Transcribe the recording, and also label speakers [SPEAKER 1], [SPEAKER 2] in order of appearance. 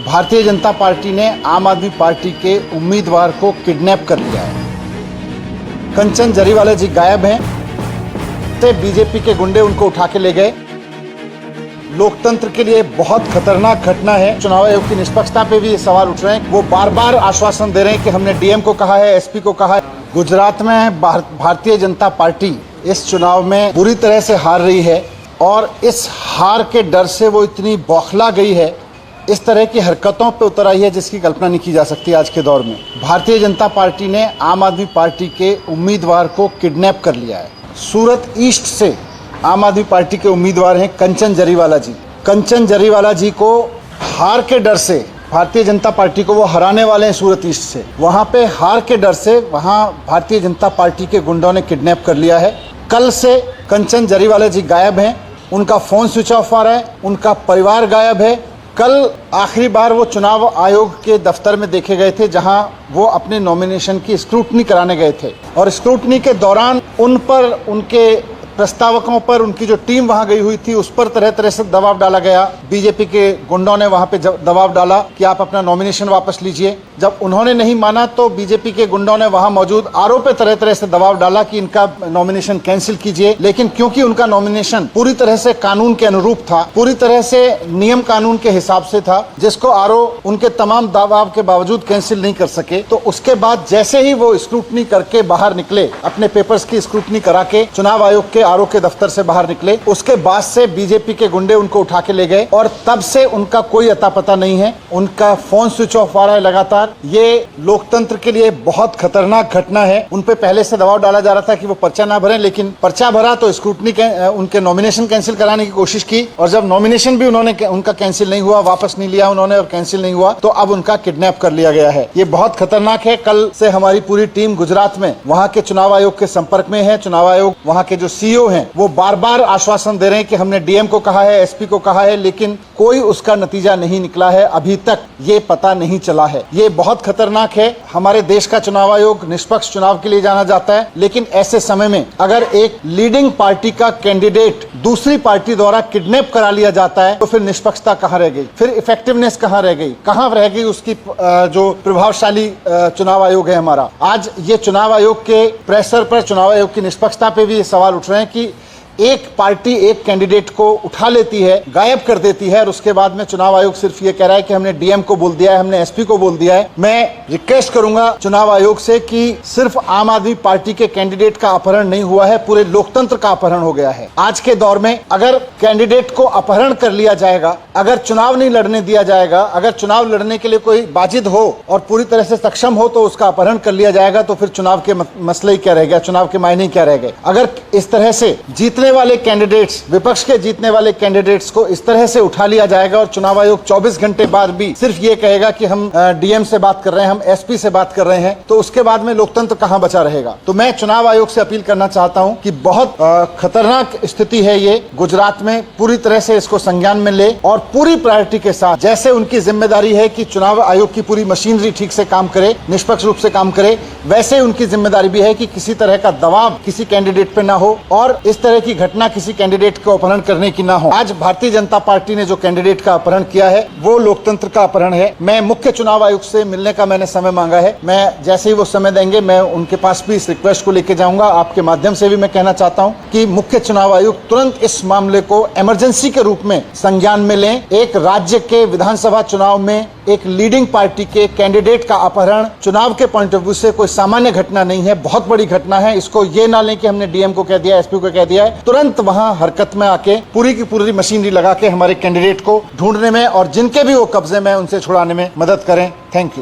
[SPEAKER 1] Bharatiya Janata party ने आम आदमी पार्टी के उम्मीदवार को किडनैप कर लिया है। कंचन जरीवाला जी गायब हैं, तो बीजेपी के गुंडे उनको उठा के ले गए। लोकतंत्र के लिए बहुत खतरनाक घटना है। चुनाव आयोग की निष्पक्षता पे भी ये सवाल उठ रहे हैं। वो बार बार आश्वासन दे रहे हैं कि हमने डीएम को कहा है, एसपी को कहा है। गुजरात में भारतीय जनता पार्टी इस चुनाव में बुरी तरह से हार रही है और इस हार के डर से वो इतनी बौखला गई है, इस तरह की हरकतों पे उतर आई है जिसकी कल्पना नहीं की जा सकती आज के दौर में। भारतीय जनता पार्टी ने आम आदमी पार्टी के उम्मीदवार को किडनैप कर लिया है। सूरत ईस्ट से आम आदमी पार्टी के उम्मीदवार हैं कंचन जरीवाला जी। कंचन जरीवाला जी को हार के डर से, भारतीय जनता पार्टी को वो हराने वाले हैं सूरत ईस्ट से, वहाँ पे हार के डर से वहाँ भारतीय जनता पार्टी के गुंडों ने किडनैप कर लिया है। कल से कंचन जरीवाला जी गायब हैं, उनका फ़ोन स्विच ऑफ आ रहा है, उनका परिवार गायब है। कल आखिरी बार वो चुनाव आयोग के दफ्तर में देखे गए थे, जहां वो अपने नॉमिनेशन की स्क्रूटनी कराने गए थे और स्क्रूटनी के दौरान उन पर, उनके प्रस्तावकों पर, उनकी जो टीम वहां गई हुई थी उस पर तरह तरह से दबाव डाला गया। बीजेपी के गुंडों ने वहां पे दबाव डाला कि आप अपना नॉमिनेशन वापस लीजिए। जब उन्होंने नहीं माना तो बीजेपी के गुंडों ने वहां मौजूद आरओ पे तरह तरह से दबाव डाला कि इनका नॉमिनेशन कैंसिल कीजिए। लेकिन क्योंकि उनका नॉमिनेशन पूरी तरह से कानून के अनुरूप था, पूरी तरह से नियम कानून के हिसाब से था, जिसको आरओ उनके तमाम दबाव के बावजूद कैंसिल नहीं कर सके, तो उसके बाद जैसे ही वो स्क्रूटनी करके बाहर निकले, अपने पेपर्स की स्क्रूटनी करा के चुनाव आयोग के आरओ के दफ्तर से बाहर निकले, उसके बाद से बीजेपी के गुंडे उनको उठा के ले गए और तब से उनका कोई अता पता नहीं है। उनका फोन स्विच ऑफ आ रहा है लगातार। ये लोकतंत्र के लिए बहुत खतरनाक घटना है। उन पे पहले से दबाव डाला जा रहा था कि वो पर्चा ना भरें, लेकिन पर्चा भरा तो स्क्रूटनी उनके नॉमिनेशन कैंसिल कराने की कोशिश की और जब नॉमिनेशन भी उनका कैंसिल नहीं हुआ, वापस नहीं लिया उन्होंने और कैंसिल नहीं हुआ, तो अब उनका किडनैप कर लिया गया है। ये बहुत खतरनाक है। कल से हमारी पूरी टीम गुजरात में वहाँ के चुनाव आयोग के संपर्क में है। चुनाव आयोग वहाँ के जो सीईओ हैं वो बार बार आश्वासन दे रहे हैं कि हमने डीएम को कहा है, एसपी को कहा है, लेकिन कोई उसका नतीजा नहीं निकला है। अभी तक ये पता नहीं चला है। ये बहुत खतरनाक है। हमारे देश का चुनाव आयोग निष्पक्ष चुनाव के लिए जाना जाता है, लेकिन ऐसे समय में अगर एक लीडिंग पार्टी का कैंडिडेट दूसरी पार्टी द्वारा किडनैप करा लिया जाता है तो फिर निष्पक्षता कहाँ रह गई, फिर इफेक्टिवनेस कहाँ रह गई, कहाँ रह गई उसकी जो प्रभावशाली चुनाव आयोग है हमारा। आज ये चुनाव आयोग के प्रेशर पर, चुनाव आयोग की निष्पक्षता पे भी ये सवाल उठ रहे हैं कि एक पार्टी एक कैंडिडेट को उठा लेती है, गायब कर देती है और उसके बाद में चुनाव आयोग सिर्फ ये कह रहा है कि हमने डीएम को बोल दिया है, हमने एसपी को बोल दिया है। मैं रिक्वेस्ट करूंगा चुनाव आयोग से कि सिर्फ आम आदमी पार्टी के कैंडिडेट का अपहरण नहीं हुआ है, पूरे लोकतंत्र का अपहरण हो गया है। आज के दौर में अगर कैंडिडेट को अपहरण कर लिया जाएगा, अगर चुनाव नहीं लड़ने दिया जाएगा, अगर चुनाव लड़ने के लिए कोई बाजिद हो और पूरी तरह से सक्षम हो तो उसका अपहरण कर लिया जाएगा, तो फिर चुनाव के मसले ही क्या रह गया, चुनाव के मायने क्या रह गए। अगर इस तरह से जीतने वाले कैंडिडेट्स, विपक्ष के जीतने वाले कैंडिडेट्स को इस तरह से उठा लिया जाएगा और चुनाव आयोग 24 घंटे बाद भी सिर्फ ये कहेगा कि हम डीएम से बात कर रहे हैं, हम एसपी से बात कर रहे हैं, तो उसके बाद में लोकतंत्र कहां बचा रहेगा। तो मैं चुनाव आयोग से अपील करना चाहता हूं कि बहुत खतरनाक स्थिति है ये गुजरात में, पूरी तरह से इसको संज्ञान में ले और पूरी प्रायोरिटी के साथ, जैसे उनकी जिम्मेदारी है कि चुनाव आयोग की पूरी मशीनरी ठीक से काम करे, निष्पक्ष रूप से काम करे, वैसे उनकी जिम्मेदारी भी है कि किसी तरह का दबाव किसी कैंडिडेट पे ना हो और इस तरह की घटना किसी कैंडिडेट को अपहरण करने की ना हो। आज भारतीय जनता पार्टी ने जो कैंडिडेट का अपहरण किया है वो लोकतंत्र का अपहरण है। मैं मुख्य चुनाव आयुक्त से मिलने का मैंने समय मांगा है। मैं जैसे ही वो समय देंगे मैं उनके पास भी इस रिक्वेस्ट को लेके जाऊंगा। आपके माध्यम से भी मैं कहना चाहता हूं कि मुख्य चुनाव आयुक्त तुरंत इस मामले को इमरजेंसी के रूप में संज्ञान में लें। एक राज्य के विधानसभा चुनाव में एक लीडिंग पार्टी के कैंडिडेट का अपहरण चुनाव के पॉइंट ऑफ व्यू से कोई सामान्य घटना नहीं है, बहुत बड़ी घटना है। इसको ये ना लें कि हमने डीएम को कह दिया, एसपी को कह दिया है। तुरंत वहां हरकत में आके पूरी की पूरी मशीनरी लगा के हमारे कैंडिडेट को ढूंढने में और जिनके भी वो कब्जे में उनसे छुड़ाने में मदद करें। Thank you.